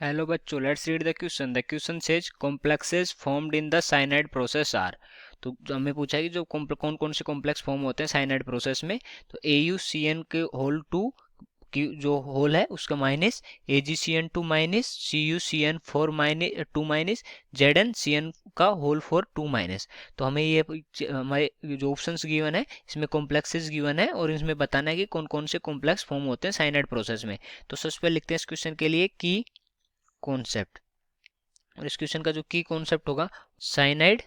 Hello बच्चों, let's read the question. The question says complexes formed in the cyanide process are. तो हमें पूछा है कि जो कौन कौन से कॉम्प्लेक्स फॉर्म होते हैं साइनाइड प्रोसेस में। तो AuCN के होल टू की जो होल है उसका minus, AgCN2 minus, CuCN4 minus 2 minus, ZnCN का होल फोर 2 माइनस। तो हमें ये हमारे जो ऑप्शंस गिवन है इसमें कॉम्प्लेक्सेस गिवन है और इसमें बताना है कि कौन कौन से कॉम्प्लेक्स फॉर्म होते हैं साइनाइड प्रोसेस में। तो सबसे पहले लिखते हैं इस क्वेश्चन के लिए की कॉन्सेप्ट। और इस क्वेश्चन का जो की कॉन्सेप्ट होगा साइनाइड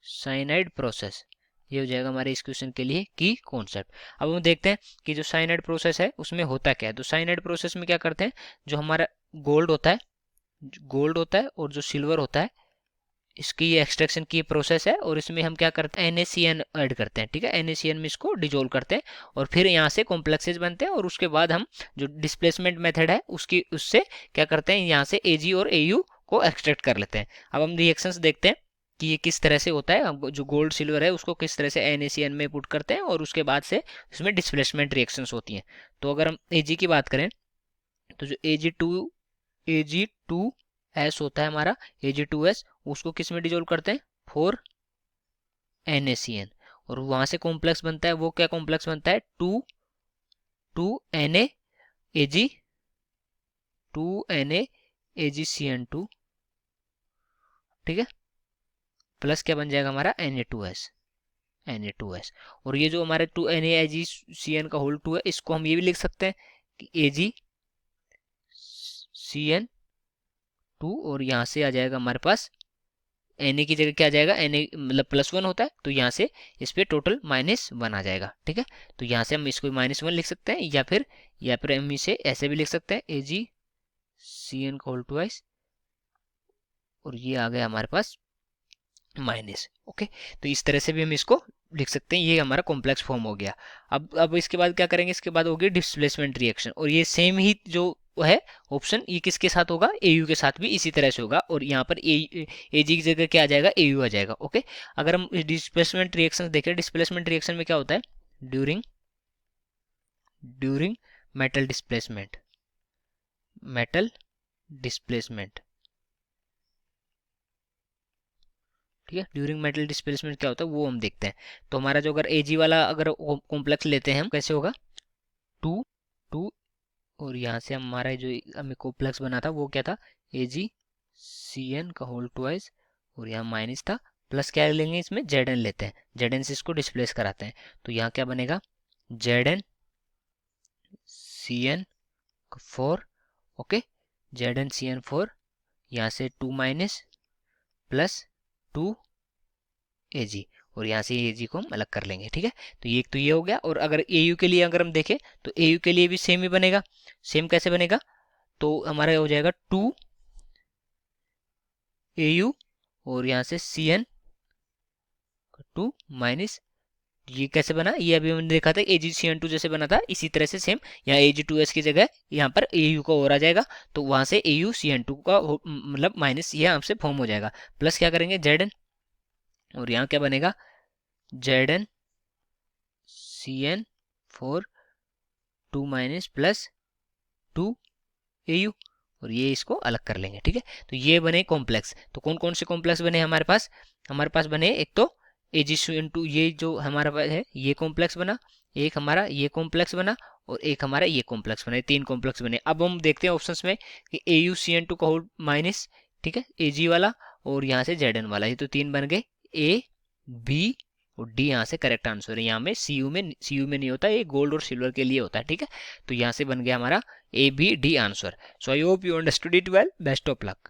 साइनाइड प्रोसेस, ये हो जाएगा हमारे इस क्वेश्चन के लिए की कॉन्सेप्ट। अब हम देखते हैं कि जो साइनाइड प्रोसेस है उसमें होता क्या है। तो साइनाइड प्रोसेस में क्या करते हैं, जो हमारा गोल्ड होता है और जो सिल्वर होता है, इसकी ये एक्सट्रैक्शन की प्रोसेस है और इसमें हम क्या करते हैं NaCN ऐड करते हैं। ठीक है, NaCN में इसको डिजोल्व करते हैं और फिर यहाँ से कॉम्प्लेक्सेस बनते हैं और उसके बाद हम जो डिस्प्लेसमेंट मेथड है उससे क्या करते हैं, यहाँ से Ag और Au को एक्सट्रैक्ट कर लेते हैं। अब हम रिएक्शंस देखते हैं कि ये किस तरह से होता है। हम जो गोल्ड सिल्वर है उसको किस तरह से NaCN में पुट करते हैं और उसके बाद से इसमें डिस्प्लेसमेंट रिएक्शंस होती हैं। तो अगर हम Ag की बात करें तो जो Ag2S होता है हमारा, Ag2S उसको किस में डिजोल्व करते हैं, 4NaCN। और वहां से कॉम्प्लेक्स बनता है, वो क्या कॉम्प्लेक्स बनता है, 2NaAgCN2, ठीक है, प्लस क्या बन जाएगा हमारा Na2S। और ये जो हमारे 2NaAgCN का होल 2 है, इसको हम ये भी लिख सकते हैं कि AgCN2 और यहाँ से आ जाएगा हमारे पास Na की जगह क्या आ जाएगा, Na मतलब +1 होता है तो यहाँ से इस पे टोटल -1 आ जाएगा। ठीक है, तो यहाँ से हम इसको -1 लिख सकते हैं या फिर हम इसे ऐसे भी लिख सकते हैं AgCN का होल 2s और ये आ गया हमारे पास माइनस। ओके, तो इस तरह से भी हम इसको लिख सकते हैं। ये हमारा कॉम्प्लेक्स फॉर्म हो गया। अब इसके बाद क्या करेंगे, इसके बाद होगी डिस्प्लेसमेंट रिएक्शन और ये सेम ही जो है ऑप्शन, ये किसके साथ होगा, Au के साथ भी इसी तरह से होगा और यहाँ पर Ag की जगह क्या आ जाएगा, Au आ जाएगा। ओके, अगर हम डिस्प्लेसमेंट रिएक्शन देखें, डिस्प्लेसमेंट रिएक्शन में क्या होता है, ड्यूरिंग मेटल डिस्प्लेसमेंट ठीक है, ड्यूरिंग मेटल डिस्प्लेसमेंट क्या होता है वो हम देखते हैं। तो हमारा जो अगर Ag वाला अगर कॉम्प्लेक्स लेते हैं हम, कैसे होगा, 2 और यहाँ से हमारा जो हमें कॉम्प्लेक्स बना था वो क्या था, AgCN का होल 2s और यहाँ माइनस था, प्लस क्या लेंगे इसमें, Zn लेते हैं, Zn से इसको डिस्प्लेस कराते हैं। तो यहाँ क्या बनेगा, ZnCN4, ओके, ZnCN4 यहाँ से 2 माइनस प्लस 2 Ag और यहाँ से Ag को हम अलग कर लेंगे। ठीक है, तो ये हो गया। और अगर Au के लिए अगर हम देखें तो Au के लिए भी सेम ही बनेगा। सेम कैसे बनेगा, तो हमारा हो जाएगा 2Au और यहाँ से CN2 माइनस, ये कैसे बना, ये अभी हमने देखा था AgCN2 जैसे बना था, इसी तरह से सेम यहाँ Ag2S की जगह यहाँ पर Au का और आ जाएगा तो वहां से AuCN2 का मतलब माइनस ये हमसे फॉर्म हो जाएगा। प्लस क्या करेंगे Zn और यहाँ क्या बनेगा, ZnCN4 2 माइनस प्लस 2Au और ये इसको अलग कर लेंगे। ठीक है, तो ये बने कॉम्प्लेक्स। तो कौन कौन से कॉम्प्लेक्स बने हमारे पास बने, एक तो AgCN2 ये जो हमारा पास है ये कॉम्प्लेक्स बना, एक हमारा ये कॉम्प्लेक्स बना और एक हमारा ये कॉम्प्लेक्स बना, 3 कॉम्प्लेक्स बने। अब हम देखते हैं ऑप्शंस में कि AuCN2 का होल माइनस, ठीक है, Ag वाला और यहाँ से Zn वाला, ये तो 3 बन गए, A B और D यहाँ से करेक्ट आंसर है। यहाँ में Cu में नहीं होता, ये गोल्ड और सिल्वर के लिए होता है। ठीक है, तो यहाँ से बन गया हमारा A B D answer. So I hope you understood it well, best of luck.